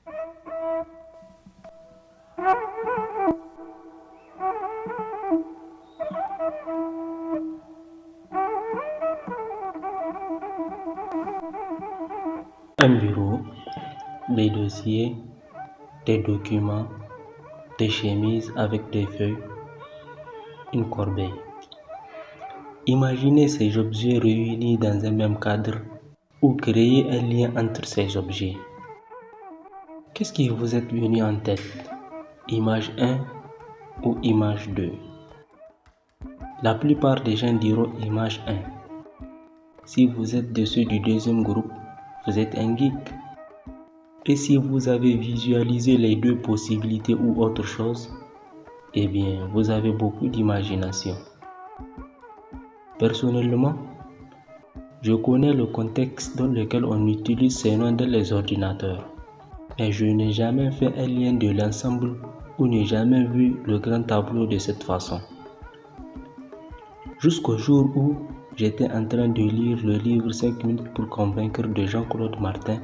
Un bureau, des dossiers, des documents, des chemises avec des feuilles, une corbeille. Imaginez ces objets réunis dans un même cadre ou créez un lien entre ces objets. Qu'est-ce qui vous est venu en tête? Image 1 ou image 2? La plupart des gens diront image 1. Si vous êtes de ceux du deuxième groupe, vous êtes un geek. Et si vous avez visualisé les deux possibilités ou autre chose, eh bien, vous avez beaucoup d'imagination. Personnellement, je connais le contexte dans lequel on utilise ces noms dans les ordinateurs, mais je n'ai jamais fait un lien de l'ensemble ou n'ai jamais vu le grand tableau de cette façon. Jusqu'au jour où j'étais en train de lire le livre 5 minutes pour convaincre de Jean-Claude Martin,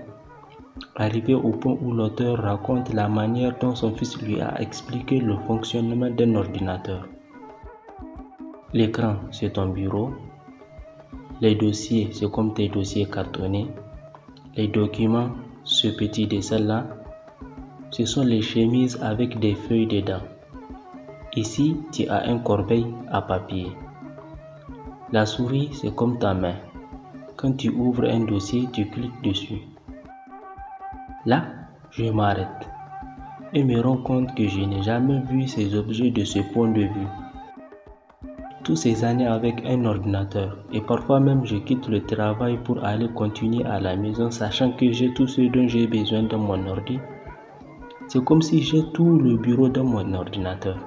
arrivé au point où l'auteur raconte la manière dont son fils lui a expliqué le fonctionnement d'un ordinateur. L'écran, c'est ton bureau. Les dossiers, c'est comme tes dossiers cartonnés. Les documents, ce petit dessin-là, ce sont les chemises avec des feuilles dedans. Ici, tu as un corbeil à papier. La souris, c'est comme ta main. Quand tu ouvres un dossier, tu cliques dessus. Là, je m'arrête et me rends compte que je n'ai jamais vu ces objets de ce point de vue. Toutes ces années avec un ordinateur et parfois même je quitte le travail pour aller continuer à la maison sachant que j'ai tout ce dont j'ai besoin dans mon ordi. C'est comme si j'ai tout le bureau dans mon ordinateur.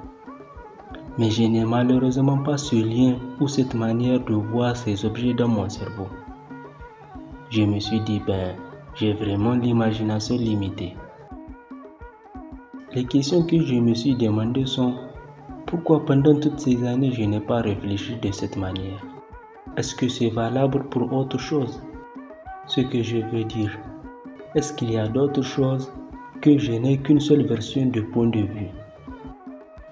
Mais je n'ai malheureusement pas ce lien ou cette manière de voir ces objets dans mon cerveau. Je me suis dit, j'ai vraiment l'imagination limitée. Les questions que je me suis demandées sont: pourquoi pendant toutes ces années je n'ai pas réfléchi de cette manière? Est-ce que c'est valable pour autre chose? Ce que je veux dire, est-ce qu'il y a d'autres choses que je n'ai qu'une seule version de point de vue?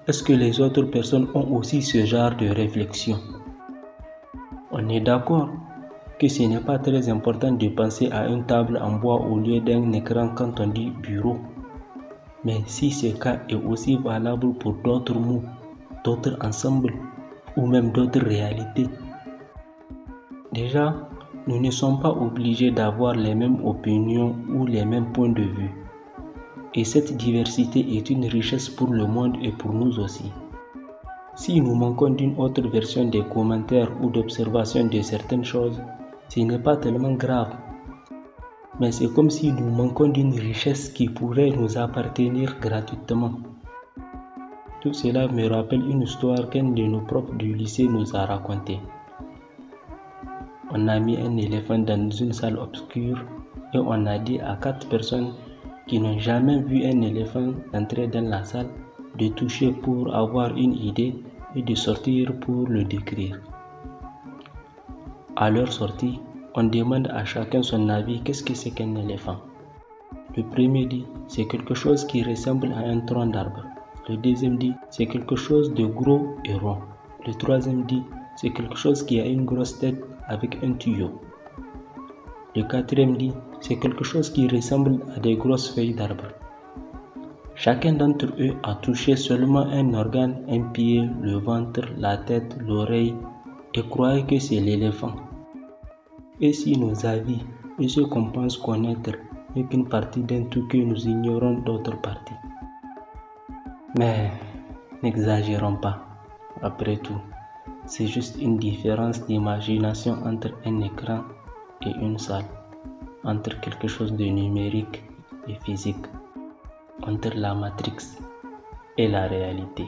Est-ce que les autres personnes ont aussi ce genre de réflexion? On est d'accord que ce n'est pas très important de penser à une table en bois au lieu d'un écran quand on dit bureau. Mais si ce cas est aussi valable pour d'autres mots, d'autres ensembles ou même d'autres réalités. Déjà, nous ne sommes pas obligés d'avoir les mêmes opinions ou les mêmes points de vue. Et cette diversité est une richesse pour le monde et pour nous aussi. Si nous manquons d'une autre version des commentaires ou d'observation de certaines choses, ce n'est pas tellement grave. Mais c'est comme si nous manquons d'une richesse qui pourrait nous appartenir gratuitement. Tout cela me rappelle une histoire qu'un de nos profs du lycée nous a racontée. On a mis un éléphant dans une salle obscure et on a dit à 4 personnes qui n'ont jamais vu un éléphant entrer dans la salle de toucher pour avoir une idée et de sortir pour le décrire. À leur sortie, on demande à chacun son avis, qu'est-ce que c'est qu'un éléphant? Le premier dit, c'est quelque chose qui ressemble à un tronc d'arbre. Le deuxième dit, c'est quelque chose de gros et rond. Le troisième dit, c'est quelque chose qui a une grosse tête avec un tuyau. Le quatrième dit, c'est quelque chose qui ressemble à des grosses feuilles d'arbre. Chacun d'entre eux a touché seulement un organe, un pied, le ventre, la tête, l'oreille et croyait que c'est l'éléphant. Et si nos avis et ce qu'on pense connaître n'est qu'une partie d'un tout que nous ignorons d'autres parties? Mais n'exagérons pas, après tout, c'est juste une différence d'imagination entre un écran et une salle, entre quelque chose de numérique et physique, entre la matrix et la réalité.